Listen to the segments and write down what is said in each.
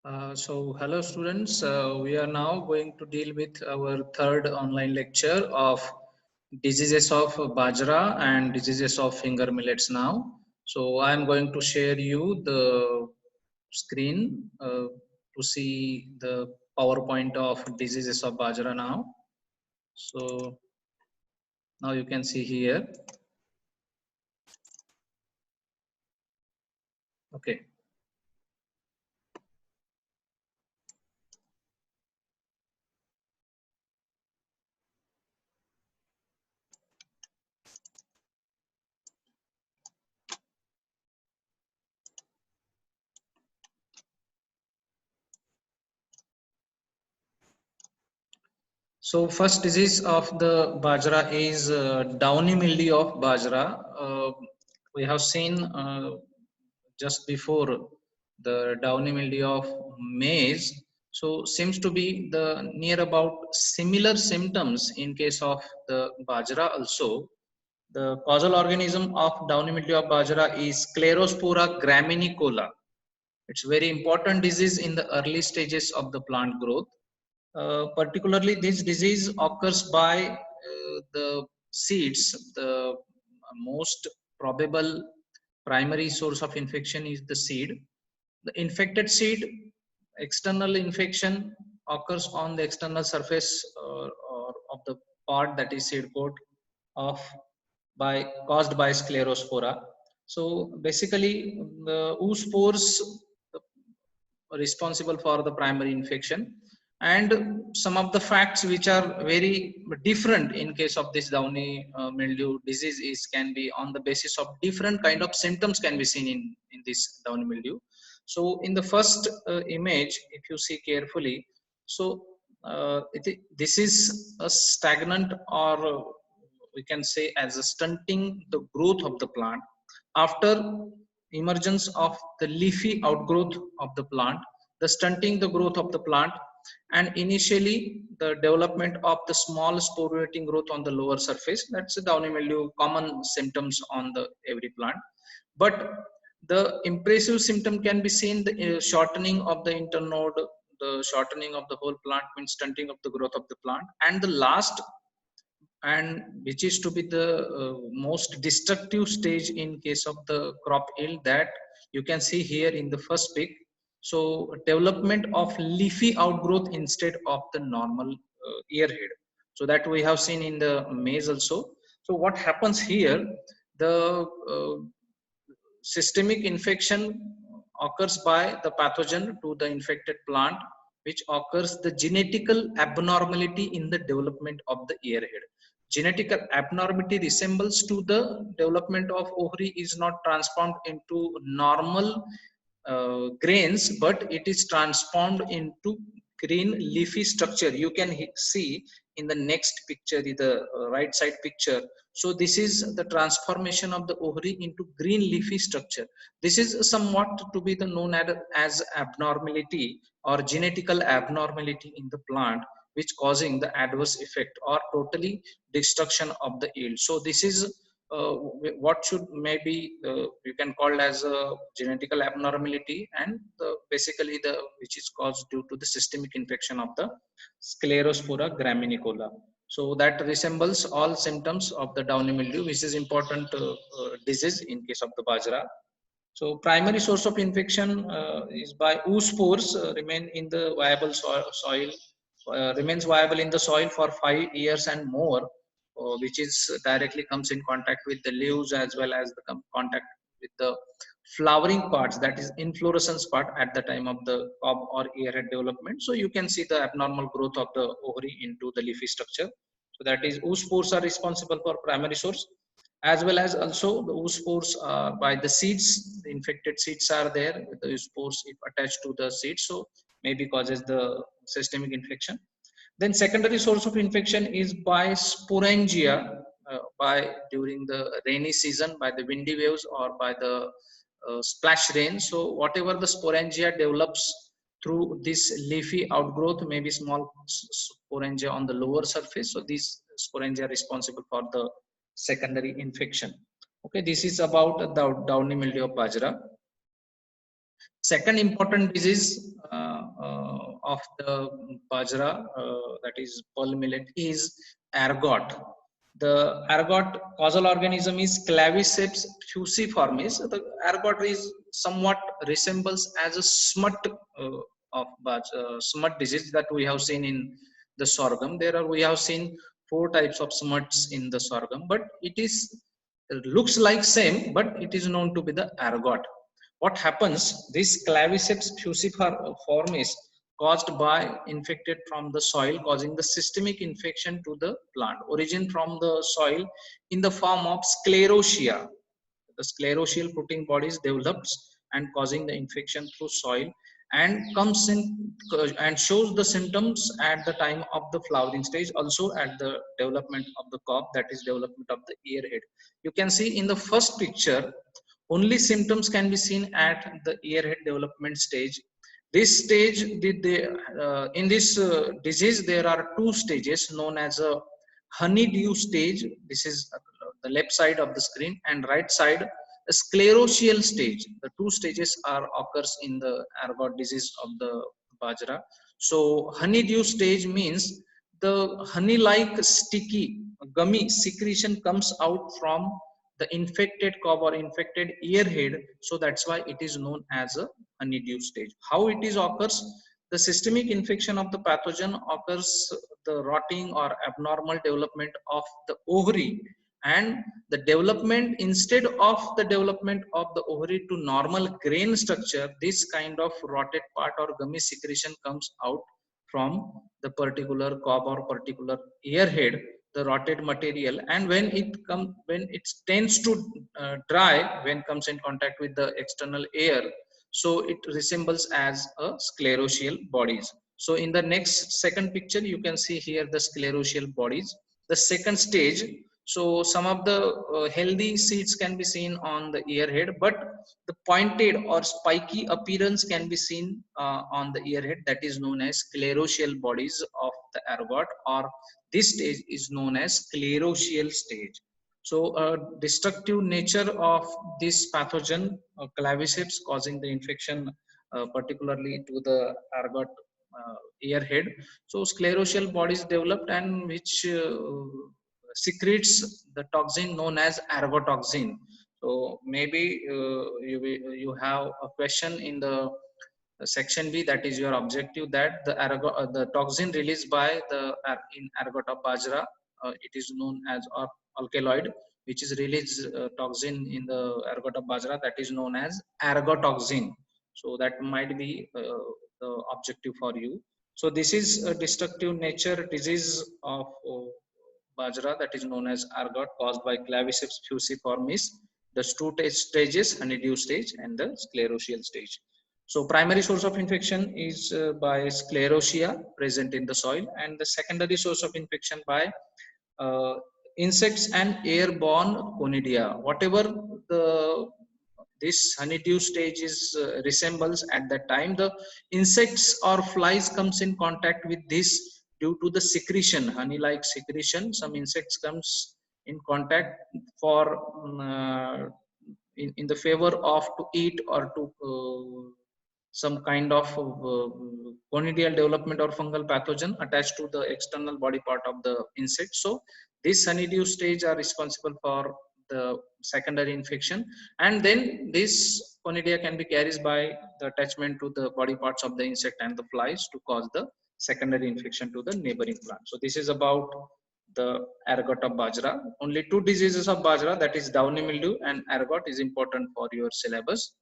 Hello students. We are now going to deal with our third online lecture of diseases of Bajra and diseases of finger millets now. So I am going to share you the screen to see the PowerPoint of diseases of Bajra now. So now you can see here. Okay. So first disease of the Bajra is downy mildew of Bajra. We have seen just before the downy mildew of maize. So seems to be the near about similar symptoms in case of the Bajra also. The causal organism of downy mildew of Bajra is Sclerospora graminicola. It's very important disease in the early stages of the plant growth. Particularly, this disease occurs by the seeds. The most probable primary source of infection is the seed. The infected seed, external infection occurs on the external surface or of the part that is seed coat of by caused by sclerospora. So basically, the oospores responsible for the primary infection, and some of the facts which are very different in case of this downy mildew disease is can be on the basis of different kind of symptoms can be seen in this downy mildew. So in the first image, if you see carefully, so this is a stagnant, or we can say as a stunting the growth of the plant after emergence of the leafy outgrowth of the plant, the stunting the growth of the plant, and initially the development of the small sporulating growth on the lower surface. That's a downy mildew common symptoms on the every plant. But the impressive symptom can be seen the shortening of the internode, the shortening of the whole plant means stunting of the growth of the plant, and the last, and which is to be the most destructive stage in case of the crop yield, that you can see here in the first pic. So development of leafy outgrowth instead of the normal ear head, so that we have seen in the maize also. So what happens here, the uh, systemic infection occurs by the pathogen to the infected plant, which occurs the genetical abnormality in the development of the ear head. Genetic abnormality resembles to the development of ovary is not transformed into normal grains, but it is transformed into green leafy structure. You can see in the next picture, the right side picture. So this is the transformation of the ovary into green leafy structure. This is somewhat to be the known as abnormality or genetical abnormality in the plant, which causing the adverse effect or totally destruction of the yield. So this is what should maybe you can call as a genetical abnormality, and basically the which is caused due to the systemic infection of the Sclerospora graminicola. So that resembles all symptoms of the downy mildew, which is important disease in case of the Bajra. So primary source of infection is by oospores remain in the viable soil, remains viable in the soil for 5 years and more, which is directly comes in contact with the leaves as well as the contact with the flowering parts, that is inflorescence part at the time of the cob or earhead development. So you can see the abnormal growth of the ovary into the leafy structure. So that is oospores are responsible for primary source, as well as also the oospores by the seeds. The infected seeds are there with the oospores if attached to the seeds, so maybe causes the systemic infection. Then secondary source of infection is by sporangia, by during the rainy season by the windy waves or by the splash rain. So whatever the sporangia develops through this leafy outgrowth, maybe small sporangia on the lower surface. So these sporangia are responsible for the secondary infection. Okay, this is about the downy mildew of Bajra. Second important disease of the Bajra, that is pearl millet, is ergot. The ergot causal organism is Claviceps fusiformis. The ergot is somewhat resembles as a smut of smut disease that we have seen in the sorghum. We have seen four types of smuts in the sorghum, but it looks like same, but it is known to be the ergot. What happens, this claviceps fusiform is caused by infected from the soil, causing the systemic infection to the plant, origin from the soil in the form of sclerotia. The sclerotial protein bodies develops and causing the infection through soil, and comes in and shows the symptoms at the time of the flowering stage, also at the development of the crop, that is development of the ear head. You can see in the first picture only symptoms can be seen at the earhead development stage. This stage, in this disease, there are two stages known as a honeydew stage. This is the left side of the screen, and right side a sclerotial stage. The two stages are occurs in the ergot disease of the Bajra. So honeydew stage means the honey like sticky gummy secretion comes out from the infected cob or infected ear head. So that's why it is known as a honeydew stage. How it is occurs, the systemic infection of the pathogen occurs, the rotting or abnormal development of the ovary, and the development, instead of the development of the ovary to normal grain structure, this kind of rotted part or gummy secretion comes out from the particular cob or particular ear head, the rotted material. And when it tends to dry, when comes in contact with the external air, so it resembles as a sclerotial bodies. So in the next second picture, you can see here the sclerotial bodies, the second stage. So some of the healthy seeds can be seen on the ear head, but the pointed or spiky appearance can be seen on the ear head, that is known as sclerotial bodies of the ergot, or this stage is known as sclerotial stage. So destructive nature of this pathogen, claviceps, causing the infection particularly to the ergot ear head. So sclerotial bodies developed, and which secretes the toxin known as ergotoxin. So maybe you have a question in the section B, that is your objective, that the toxin released by the in ergot of Bajra, it is known as alkaloid, which is released toxin in the ergot of Bajra, that is known as ergotoxin. So that might be the objective for you. So this is a destructive nature disease of Bajra, that is known as ergot, caused by Claviceps fusiformis, the two stages, honeydew stage and the sclerotial stage. So primary source of infection is by sclerotia present in the soil, and the secondary source of infection by uh, insects and airborne conidia. Whatever the this honeydew stage is resembles, at that time the insects or flies comes in contact with this due to the secretion, honey like secretion. Some insects comes in contact for in the favor of to eat or to some kind of conidial development or fungal pathogen attached to the external body part of the insect. So this honeydew stage are responsible for the secondary infection, and then this conidia can be carried by the attachment to the body parts of the insect and the flies to cause the secondary infection to the neighboring plant. So this is about the ergot of Bajra. Only two diseases of Bajra, that is downy mildew and ergot, is important for your syllabus.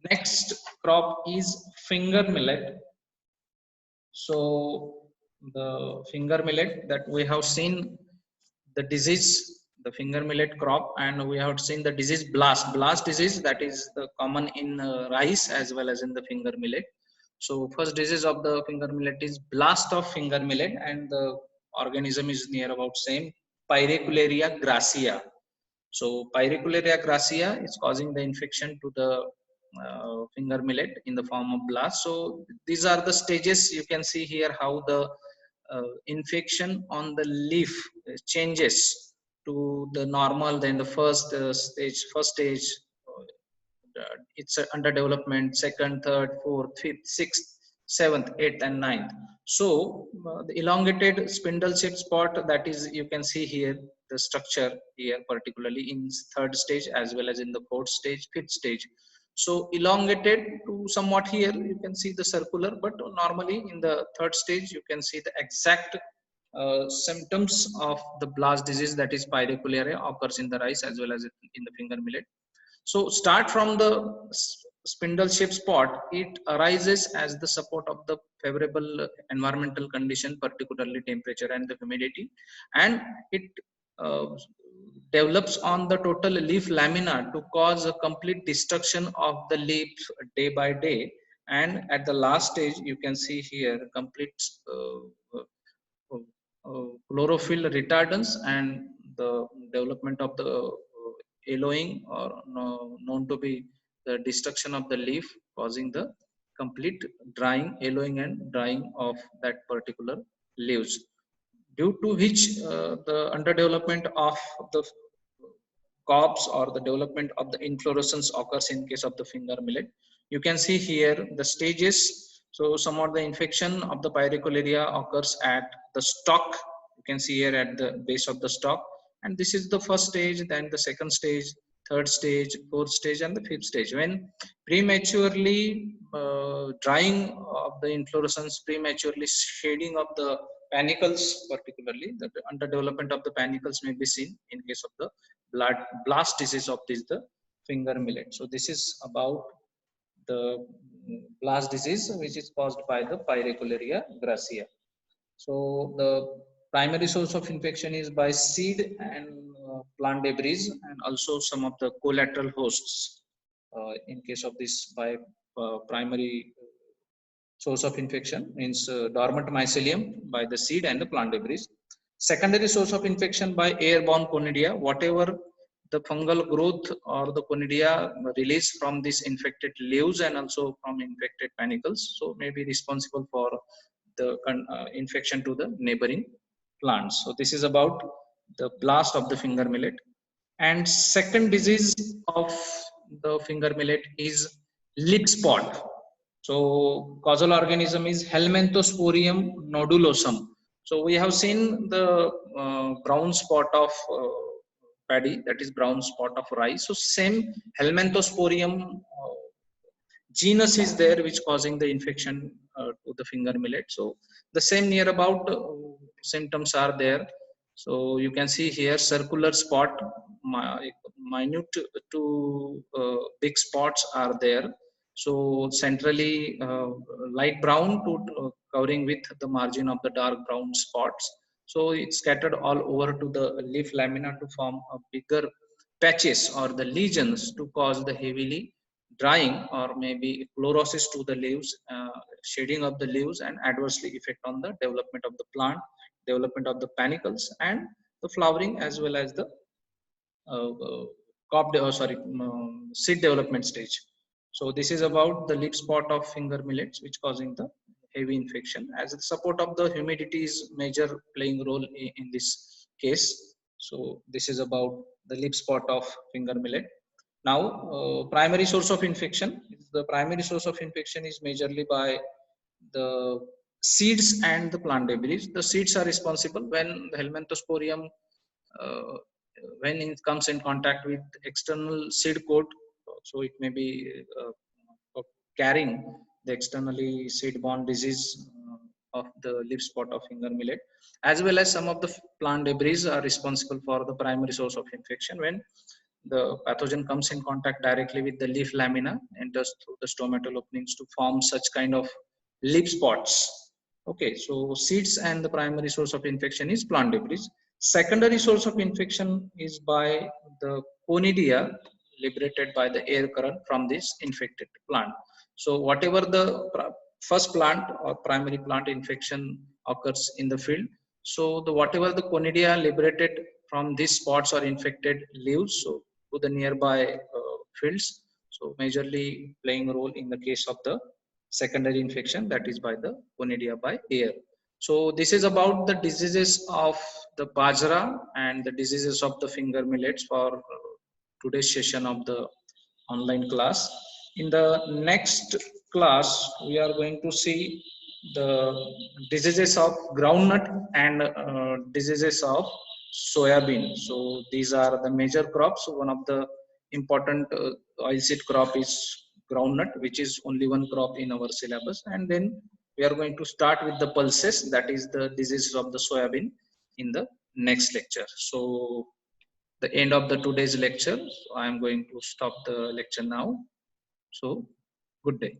Next crop is finger millet. So the finger millet, that we have seen the disease, the finger millet crop, and we have seen the disease blast disease, that is the common in rice as well as in the finger millet. So first disease of the finger millet is blast of finger millet, and the organism is near about same, Pyracularia gracia. So Pyracularia gracia is causing the infection to the finger millet in the form of blast. So these are the stages. You can see here how the infection on the leaf changes to the normal. Then the first stage it's under development, second, third, fourth, fifth, sixth, seventh, eighth, and ninth. So the elongated spindle shaped spot, that is, you can see here the structure here, particularly in third stage as well as in the fourth stage, fifth stage. So elongated to somewhat here, you can see the circular, but normally in the third stage, you can see the exact symptoms of the blast disease, that is pyracularia, occurs in the rice as well as in the finger millet. So start from the spindle shaped spot. It arises as the support of the favorable environmental condition, particularly temperature and the humidity, and it uh, develops on the total leaf lamina to cause a complete destruction of the leaves day by day. And at the last stage, you can see here complete chlorophyll retardants and the development of the yellowing, or known to be the destruction of the leaf, causing the complete drying, yellowing and drying of that particular leaves, due to which the underdevelopment of the cobs or the development of the inflorescence occurs in case of the finger millet. You can see here the stages. So some of the infection of the pyracularia occurs at the stalk. You can see here at the base of the stalk. And this is the first stage, then the second stage, third stage, fourth stage, and the fifth stage. When prematurely drying of the inflorescence, prematurely shading of the panicles, particularly the underdevelopment of the panicles may be seen in case of the blast disease of this the finger millet. So this is about the blast disease, which is caused by the pyracularia gracia. So the primary source of infection is by seed and plant debris, and also some of the collateral hosts. In case of this, by primary source of infection means dormant mycelium by the seed and the plant debris. Secondary source of infection by airborne conidia, whatever the fungal growth or the conidia released from these infected leaves and also from infected panicles, so may be responsible for the infection to the neighboring plants. So this is about the blast of the finger millet. And second disease of the finger millet is leaf spot. So causal organism is Helminthosporium nodulosum. So we have seen the brown spot of paddy, that is brown spot of rice. So same Helminthosporium genus is there which causing the infection to the finger millet. So the same near about symptoms are there. So you can see here circular spot, minute to big spots are there. So centrally light brown to covering with the margin of the dark brown spots. So it's scattered all over to the leaf lamina to form a bigger patches or the lesions to cause the heavily drying or maybe chlorosis to the leaves, shading of the leaves, and adversely effect on the development of the plant, development of the panicles, and the flowering as well as the seed development stage. So this is about the leaf spot of finger millets, which causing the heavy infection. As the support of the humidity is major playing role in this case. So this is about the leaf spot of finger millet. Now, primary source of infection. The primary source of infection is majorly by the seeds and the plant debris. The seeds are responsible when the Helminthosporium, uh, when it comes in contact with external seed coat, so it may be carrying the externally seed-borne disease of the leaf spot of finger millet, as well as some of the plant debris are responsible for the primary source of infection when the pathogen comes in contact directly with the leaf lamina, enters through the stomatal openings to form such kind of leaf spots. Okay, so seeds and the primary source of infection is plant debris. Secondary source of infection is by the conidia liberated by the air current from this infected plant. So whatever the first plant or primary plant infection occurs in the field, so the whatever the conidia liberated from these spots or infected leaves, so to the nearby fields, so majorly playing a role in the case of the secondary infection, that is by the conidia by air. So this is about the diseases of the Bajra and the diseases of the finger millets for today's session of the online class. In the next class, we are going to see the diseases of groundnut and diseases of soybean. So these are the major crops. One of the important oilseed crop is groundnut, which is only one crop in our syllabus. And then we are going to start with the pulses, that is the diseases of the soybean, in the next lecture. So the end of the today's lecture. So I am going to stop the lecture now. So good day.